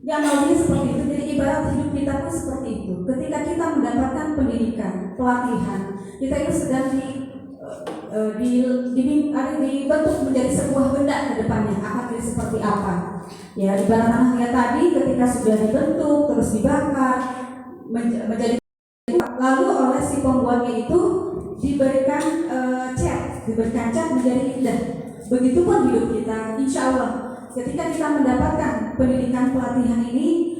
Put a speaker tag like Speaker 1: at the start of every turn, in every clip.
Speaker 1: ya analoginya seperti itu. Jadi ibarat hidup kita pun seperti itu. Ketika kita mendapatkan pendidikan, pelatihan, kita itu sedang dibentuk menjadi sebuah benda ke depannya akan jadi seperti apa. Ya, ibarat anaknya tadi ketika sudah dibentuk terus dibakar menjadi, lalu oleh si pembuatnya itu diberikan cat menjadi indah. Begitupun hidup kita, insya Allah ketika kita mendapatkan pendidikan pelatihan ini,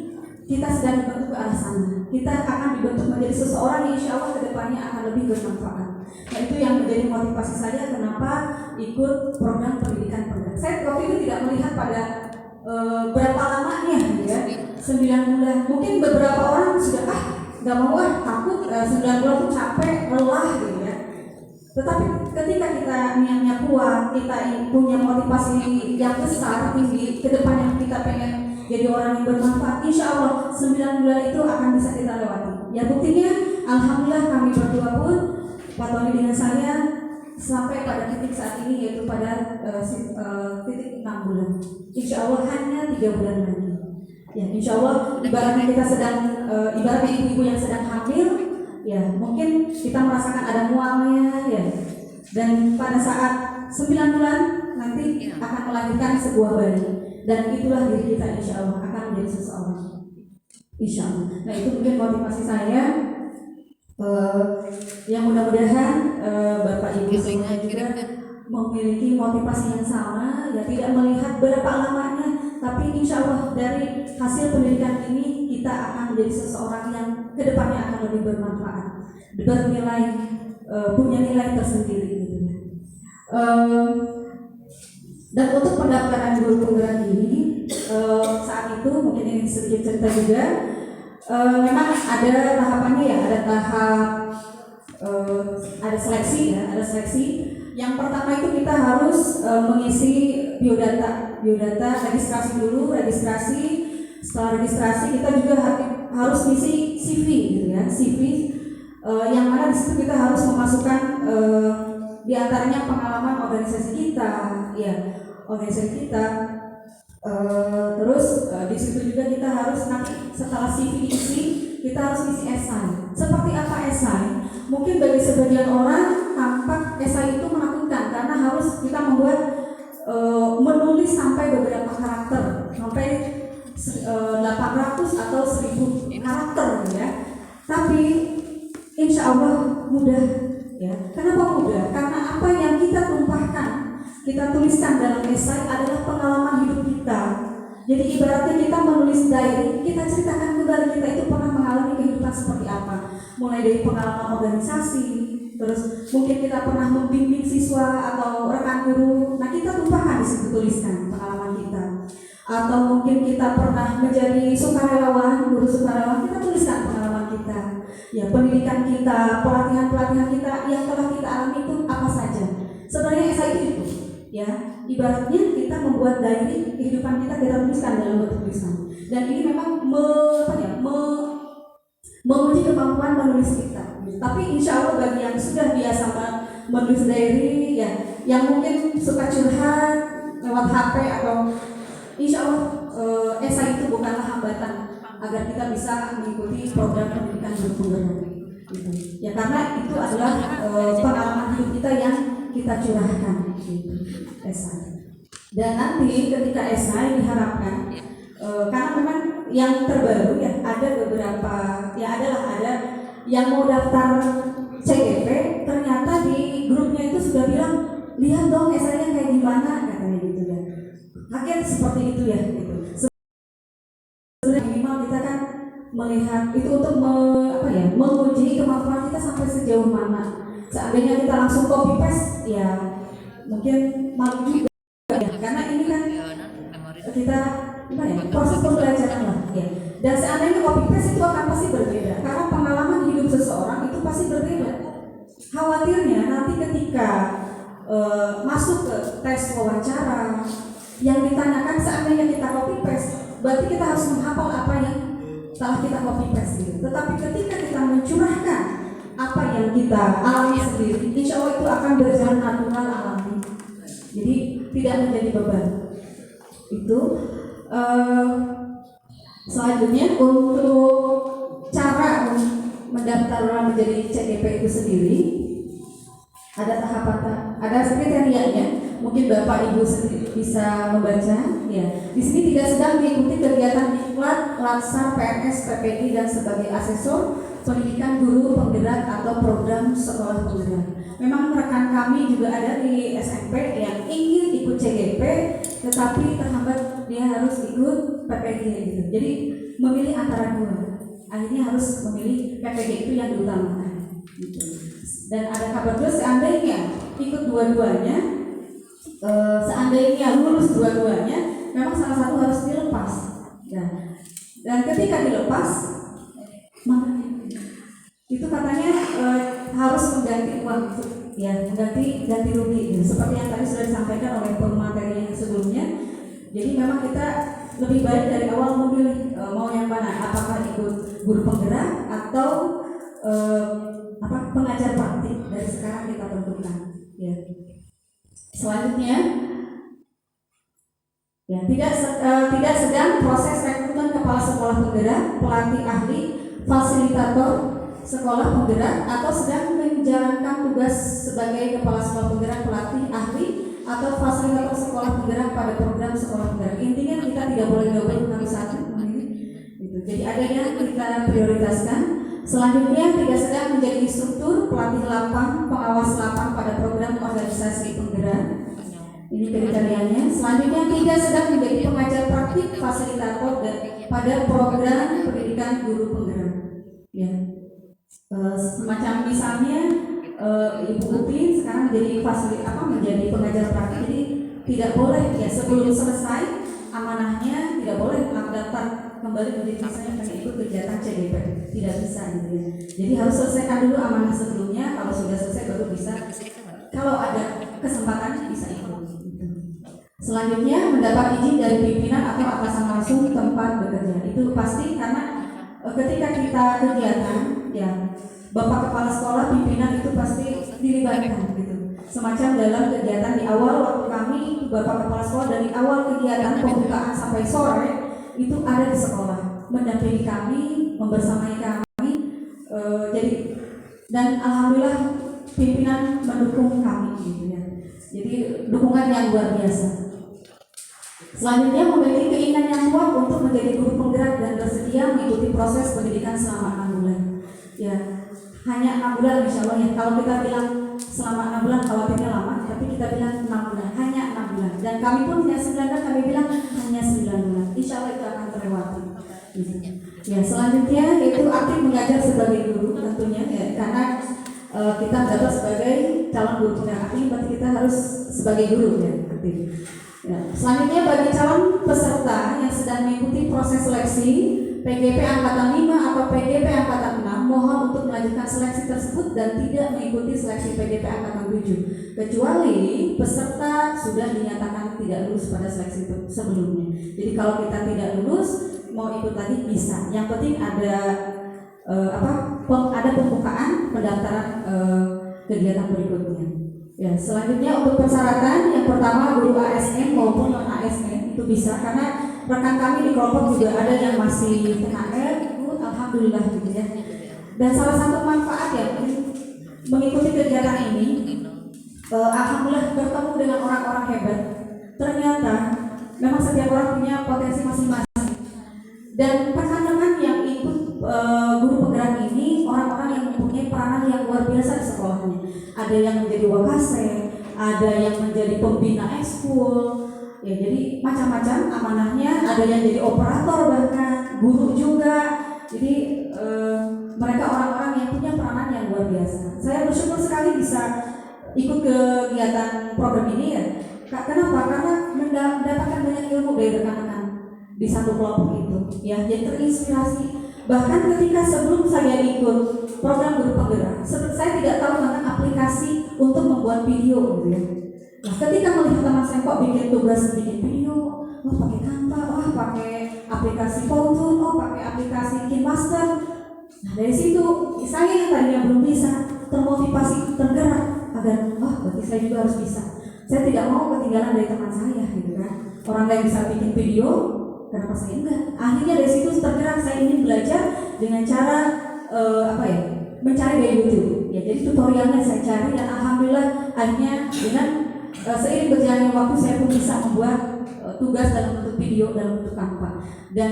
Speaker 1: kita sedang dibentuk ke arah sana. Kita akan dibentuk menjadi seseorang yang insya Allah kedepannya akan lebih bermanfaat. Nah, itu yang menjadi motivasi saya kenapa ikut program pendidikan penggerak. Saya waktu itu tidak melihat pada berapa lamanya, ya, 9 bulan. Mungkin beberapa orang sudah nggak mau, takut 9 bulan itu capek, lelah, gitu ya. Tetapi ketika kita niatnya kuat, kita punya motivasi yang besar tinggi ke depan yang kita pengen jadi orang yang bermanfaat, insya Allah 9 bulan itu akan bisa kita lewati. Ya, buktinya alhamdulillah kami berdua pun, Pak Tony dengan saya, sampai pada titik saat ini, yaitu pada titik 6 bulan. Insya Allah hanya 3 bulan lagi. Ya, insya Allah ibaratnya kita sedang ibaratnya ibu-ibu yang sedang hamil, ya mungkin kita merasakan ada mualnya, ya. Dan pada saat 9 bulan nanti akan melahirkan sebuah bayi, dan itulah diri kita insya Allah akan menjadi seseorang. Insya Allah. Nah, itu mungkin motivasi saya. Yang mudah-mudahan Bapak Ibu semua juga memiliki motivasi yang sama, ya, tidak melihat berapa lamanya, tapi insya Allah dari hasil pendidikan ini kita akan menjadi seseorang yang kedepannya akan lebih bermanfaat, bernilai, punya nilai tersendiri, gitu ya. Dan untuk pendaftaran guru penggerak ini, saat itu mungkin ini sedikit cerita juga. Memang ada tahapannya, ya, ada tahap ada seleksi, ya, ada seleksi. Yang pertama itu kita harus mengisi biodata, registrasi dulu, setelah registrasi kita juga harus mengisi CV, gitu ya, CV, yang mana di situ kita harus memasukkan di antaranya pengalaman organisasi kita, ya, terus di situ juga kita harus nanti setelah CV diisi, kita harus isi esai. Seperti apa esai? Mungkin bagi sebagian orang tampak esai itu menakutkan karena harus kita membuat menulis sampai beberapa karakter, sampai 800 atau 1000 karakter, ya. Tapi insya Allah mudah, ya. Kenapa mudah? Karena apa yang kita tumpahkan, kita tuliskan dalam esai adalah pengalaman hidup kita. Jadi ibaratnya kita menulis diary, kita ceritakan kembali kita itu pernah mengalami kehidupan seperti apa. Mulai dari pengalaman organisasi, terus mungkin kita pernah membimbing siswa atau rekan guru. Nah, kita tumpahkan di situ, tuliskan pengalaman kita. Atau mungkin kita pernah menjadi sukarelawan, guru sukarelawan, kita tuliskan pengalaman kita. Ya, pendidikan kita, pelatihan kita yang telah kita alami itu apa saja. Sebenarnya esai itu, ya, ibaratnya kita membuat diary kehidupan kita tuliskan dalam bentuk tulisan. Dan ini memang menguji kemampuan menulis kita. Tapi insya Allah bagi yang sudah biasa menulis diary, ya, yang mungkin suka curhat lewat HP atau insya Allah esai itu bukanlah hambatan agar kita bisa mengikuti program pendidikan guru penggerak. Gitu. Ya, karena itu adalah pengalaman hidup kita yang kita curahkan, gitu, esai. Dan nanti ketika esai diharapkan, karena memang yang terbaru, ya, ada beberapa, ya, ada yang mau daftar CGP, ternyata di grupnya itu sudah bilang, lihat dong esainya kayak gimana, katanya, gitu, ya. Kaget seperti itu, ya, gitu. Sebenarnya minimal kita kan melihat itu untuk menguji kemampuan kita sampai sejauh mana. Seandainya kita langsung copy paste, ya mungkin malu juga, ya, karena ini kan kita proses pembelajaran lah, ya. Dan seandainya copy paste itu akan pasti berbeda, karena pengalaman hidup seseorang itu pasti berbeda. Khawatirnya nanti ketika masuk ke tes wawancara yang ditanyakan, seandainya kita copy paste, berarti kita harus menghafal apa yang telah kita copy paste, gitu. Tetapi ketika kita mencurahkan apa yang kita alami sendiri, insya Allah itu akan berjalan natural, alami. Jadi tidak menjadi beban. Itu Eh, Selanjutnya untuk cara mendaftar menjadi CGP itu sendiri ada tahapan, ada kriterianya. Mungkin Bapak Ibu sendiri bisa membaca. Ya, di sini tidak sedang diikuti kegiatan diklat, laksar, PNS, PPI dan sebagai asesor pendidikan guru penggerak atau program sekolah penggerak. Memang rekan kami juga ada di SMP yang ingin ikut CGP, tetapi terhambat, dia harus ikut PPG gitu. Jadi memilih antara dua. Akhirnya harus memilih PPG itu yang diutamakan. Gitu. Dan ada kabar juga seandainya ikut dua-duanya, seandainya lulus dua-duanya, memang salah satu harus dilepas. Ya. Dan ketika dilepas, itu katanya harus mengganti uang itu, ya, ganti rugi, gitu. Seperti yang tadi sudah disampaikan oleh pemateri yang sebelumnya. Jadi memang kita lebih baik dari awal memilih mau yang mana, apakah ikut guru penggerak atau pengajar praktik. Dari sekarang kita tentukan. Ya. Selanjutnya, ya, tidak sedang proses rekrutmen kepala sekolah penggerak, pelatih ahli, fasilitator sekolah penggerak, atau sedang menjalankan tugas sebagai kepala sekolah penggerak, pelatih ahli, atau fasilitator sekolah penggerak pada program sekolah penggerak. Intinya kita tidak boleh double kali satu. Gitu. Jadi ada yang kita prioritaskan. Selanjutnya tidak sedang menjadi instruktur, pelatih lapang, pengawas lapang pada program organisasi penggerak. Ini kriterianya. Selanjutnya tidak sedang menjadi pengajar praktik, fasilitator dan pada program pendidikan guru penggerak. Ya. Semacam misalnya Ibu Upin sekarang menjadi pengajar praktik, jadi tidak boleh ya sebelum selesai amanahnya tidak boleh mendaftar kembali menjadi misalnya pengen ikut kegiatan CGP, tidak bisa gitu ya. Jadi harus selesaikan dulu amanah sebelumnya, kalau sudah selesai baru bisa, kalau ada kesempatan bisa ikut. Gitu. Selanjutnya mendapat izin dari pimpinan atau atasan langsung tempat bekerja, itu pasti karena ketika kita kegiatan ya Bapak Kepala Sekolah, pimpinan itu pasti dilibatkan gitu. Semacam dalam kegiatan di awal waktu kami, Bapak Kepala Sekolah dari awal kegiatan pembukaan sampai sore itu ada di sekolah, mendampingi kami, membersamai kami, jadi dan alhamdulillah pimpinan mendukung kami gitu ya. Jadi dukungan yang luar biasa. Selanjutnya memiliki keinginan yang kuat untuk menjadi guru penggerak dan bersedia mengikuti proses pendidikan selama 6 bulan. Ya, hanya 6 bulan insya Allah ya. Kalau kita bilang selama 6 bulan khawatirnya lama, tapi kita bilang 6 bulan, hanya 6 bulan. Dan kami pun hanya 9 bulan, kami bilang hanya 9 bulan. Insya Allah itu akan terlewati. Ya, selanjutnya itu aktif mengajar sebagai guru tentunya ya, karena kita mendapat sebagai calon guru penggerak, berarti kita harus sebagai guru ya, aktif. Ya. Selanjutnya bagi calon peserta yang sedang mengikuti proses seleksi PGP Angkatan 5 atau PGP Angkatan 6, mohon untuk melanjutkan seleksi tersebut dan tidak mengikuti seleksi PGP Angkatan 7 kecuali peserta sudah dinyatakan tidak lulus pada seleksi sebelumnya. Jadi kalau kita tidak lulus mau ikut lagi bisa. Yang penting ada ada pembukaan pendaftaran kegiatan berikutnya. Ya, selanjutnya untuk persyaratan yang pertama guru ASN maupun non ASN itu bisa, karena rekan kami di kelompok juga ada yang masih THR, alhamdulillah gitu ya. Dan salah satu manfaat ya mengikuti kegiatan ini, alhamdulillah bertemu dengan orang-orang hebat. Ternyata memang setiap orang punya potensi masing-masing. Dan rekan-rekan yang ikut guru penggerak ini orang-orang yang mempunyai peranan yang luar biasa di sekolahnya. Ada yang menjadi wakase, ada yang menjadi pembina ekskul, ya jadi macam-macam amanahnya. Ada yang jadi operator bahkan, guru juga. Jadi mereka orang-orang yang punya peranan yang luar biasa. Saya bersyukur sekali bisa ikut kegiatan program ini ya. Kenapa? Karena mendapatkan banyak ilmu dari rekan-rekan di satu kelompok itu. Ya, jadi terinspirasi. Bahkan ketika sebelum saya ikut program guru penggerak, saya tidak tahu tentang aplikasi untuk membuat video gitu ya. Nah, ketika melihat teman saya kok bikin tugas bikin video, wah pakai Canva, wah pakai aplikasi Powtoon, oh pakai aplikasi KineMaster. Nah, dari situ saya yang tadinya belum bisa termotivasi tergerak agar berarti saya juga harus bisa. Saya tidak mau ketinggalan dari teman saya gitu kan. Orang lain bisa bikin video, kenapa saya enggak? Akhirnya dari situ tergerak, saya ingin belajar dengan cara mencari dari YouTube. Ya, jadi tutorialnya saya cari dan alhamdulillah akhirnya dengan seiring berjalannya waktu saya pun bisa membuat tugas dalam bentuk video, dalam bentuk Canva, dan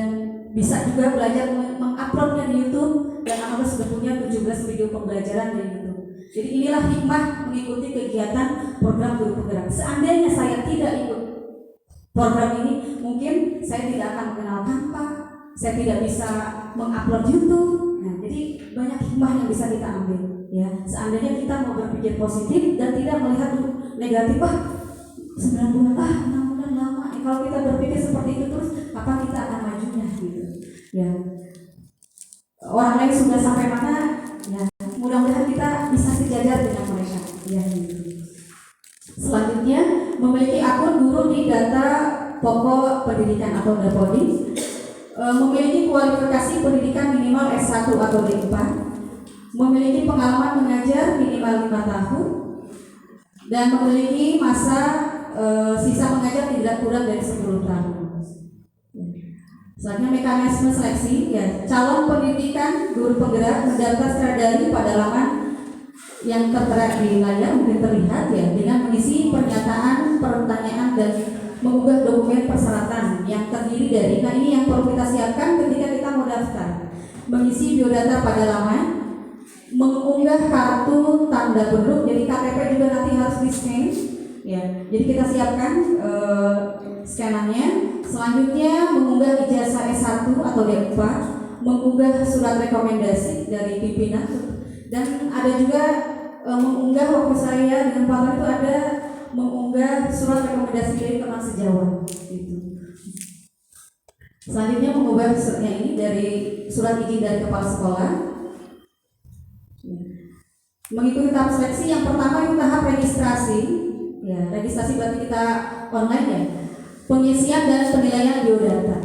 Speaker 1: bisa juga belajar menguploadnya di YouTube, dan alhamdulillah sudah punya 17 video pembelajaran di YouTube. Jadi inilah hikmah mengikuti kegiatan program guru penggerak. Seandainya saya tidak ikut program ini, mungkin saya tidak akan mengenal Canva, saya tidak bisa mengupload YouTube. Nah, jadi banyak hikmah yang bisa kita ambil. Ya, seandainya kita mau berpikir positif dan tidak melihat negatif, 9 bulan, 6 bulan lama. Kalau kita berpikir seperti itu terus, kapan kita akan majunya gitu. Ya, orang lain sudah sampai mana? Ya, mudah-mudahan kita bisa sejajar dengan mereka. Ya, gitu. Selanjutnya, memiliki akun guru di data pokok pendidikan atau Dapodi, memiliki kualifikasi pendidikan minimal S1 atau D4, memiliki pengalaman mengajar minimal 5 tahun, dan memiliki masa sisa mengajar tidak kurang dari 10 tahun. Selanjutnya mekanisme seleksi, ya, calon pendidikan guru penggerak mendaftar secara daring pada laman yang tertera di layar, mungkin terlihat ya, dengan mengisi pernyataan, pertanyaan, dan mengunggah dokumen persyaratan yang terdiri dari, nah ini yang perlu kita siapkan ketika kita mau daftar, mengisi biodata pada laman, mengunggah kartu tanda penduduk, jadi KTP juga nanti harus di-scan, ya, jadi kita siapkan scanannya. Selanjutnya mengunggah ijazah S1 atau D4, mengunggah surat rekomendasi dari pimpinan, dan ada juga mengunggah, waktu saya dengan Pak itu ada mengunggah surat rekomendasi dari teman sejawat gitu. Selanjutnya mengubah suratnya ini dari surat izin dari kepala sekolah. Mengikuti tahap seleksi yang pertama itu tahap registrasi. Ya, registrasi berarti kita online ya. Pengisian dan penilaian biodata.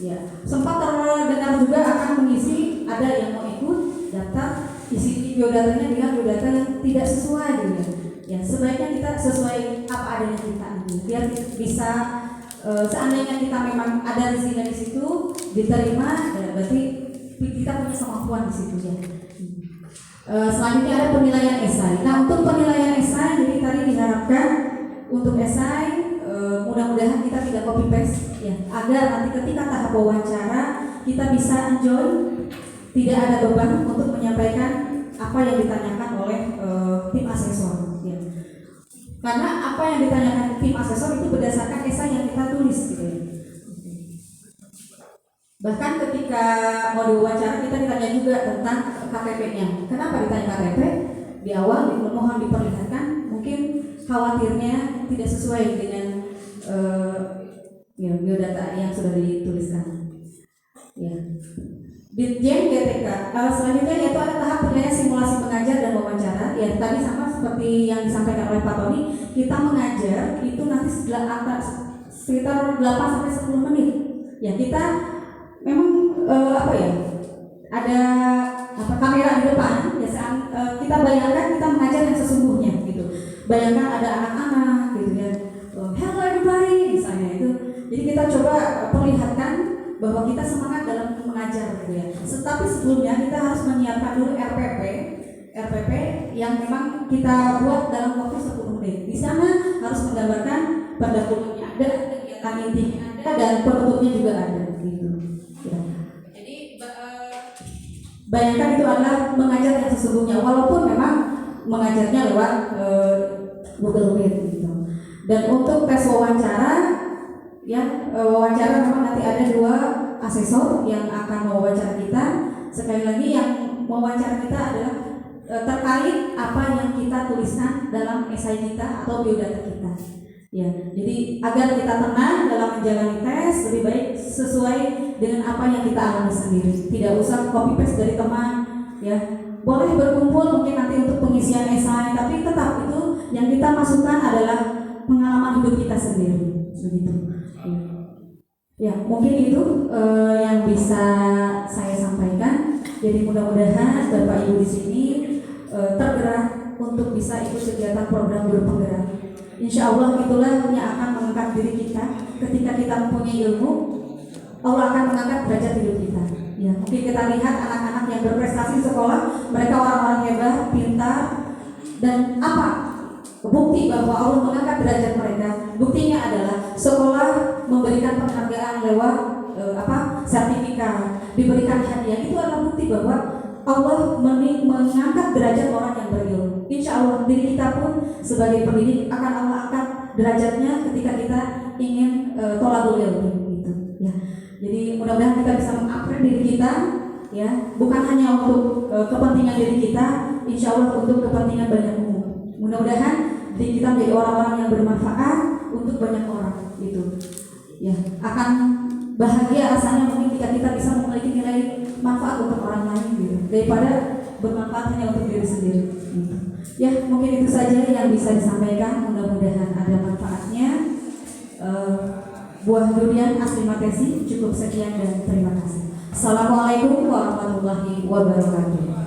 Speaker 1: Ya, sempat terdengar juga akan mengisi, ada yang mau ikut daftar isi biodatanya dengan biodata yang tidak sesuai gitu. Ya, sebaiknya kita sesuai apa adanya kita ini, biar bisa seandainya kita memang ada di sini di situ diterima, ya, berarti kita punya kemampuan di situ ya. Selanjutnya ada penilaian esai. Nah, untuk penilaian esai, jadi tadi diharapkan untuk esai mudah-mudahan kita tidak copy paste ya, agar nanti ketika tahap wawancara kita bisa enjoy, tidak ada beban untuk menyampaikan apa yang ditanyakan oleh tim asesor ya. Karena apa yang ditanyakan tim asesor itu berdasarkan esai yang kita tulis gitu ya. Bahkan ketika mau diwawancara kita ditanya juga tentang KTP-nya. Kenapa ditanya KTP? Di awal mohon diperlihatkan, mungkin khawatirnya tidak sesuai dengan biodata yang sudah dituliskan. Ya. Ditjen GTK. Selanjutnya yaitu ada tahap penilaian simulasi mengajar dan wawancara. Ya, tadi sama seperti yang disampaikan oleh Pak Tony, kita mengajar itu nanti sekitar 8 sampai 10 menit. Ya, kita memang ada kamera di depan. Ya, kita bayangkan kita mengajar yang sesungguhnya gitu. Bayangkan ada anak-anak gitu ya. Hello everybody misalnya itu. Jadi kita coba perlihatkan bahwa kita semangat dalam mengajar gitu ya. Tetapi sebelumnya kita harus menyiapkan dulu RPP yang memang kita buat dalam waktu 10 menit. Di sana harus menggambarkan pendahulunya ada, kegiatan intinya ada, dan penutupnya juga ada gitu. Ya. Jadi bayangkan itu adalah mengajar yang sesungguhnya, walaupun memang mengajarnya lewat Google Meet gitu. Dan untuk tes wawancara, ya wawancara memang nanti ada 2 asesor yang akan mewawancara kita. Sekali lagi yang mewawancara kita adalah terkait apa yang kita tuliskan dalam esai kita atau biodata kita. Ya, jadi agar kita tenang dalam menjalani tes, lebih baik sesuai dengan apa yang kita alami sendiri. Tidak usah copy paste dari teman, ya. Boleh berkumpul mungkin nanti untuk pengisian esai, tapi tetap itu yang kita masukkan adalah pengalaman hidup kita sendiri, begitu. Ya, mungkin itu yang bisa saya sampaikan. Jadi mudah-mudahan Bapak Ibu di sini tergerak untuk bisa ikut kegiatan program guru penggerak. Insya Allah itulah yang akan mengangkat diri kita ketika kita mempunyai ilmu, Allah akan mengangkat derajat hidup kita. Ya, mungkin kita lihat anak-anak yang berprestasi di sekolah, mereka orang-orang hebat, pintar, dan apa bukti bahwa Allah mengangkat derajat mereka? Buktinya adalah sekolah memberikan penghargaan lewat sertifikat, diberikan hadiah. Itu adalah bukti bahwa Allah mengangkat derajat orang yang berilmu. Insya Allah diri kita pun sebagai pendidik akan Allah angkat derajatnya ketika kita ingin tolabul ilmi gitu. Ya. Jadi mudah-mudahan kita bisa mengupgrade diri kita, ya, bukan hanya untuk kepentingan diri kita, insya Allah untuk kepentingan banyak umum. Mudah-mudahan diri kita menjadi orang-orang yang bermanfaat untuk banyak orang gitu. Ya, akan bahagia rasanya mungkin jika kita bisa memiliki nilai manfaat untuk orang lain gitu, daripada bermanfaat hanya untuk diri sendiri gitu. Ya, mungkin itu saja yang bisa disampaikan, mudah-mudahan ada manfaatnya. Buah durian asli Matesi. Cukup sekian dan terima kasih. Assalamualaikum warahmatullahi wabarakatuh.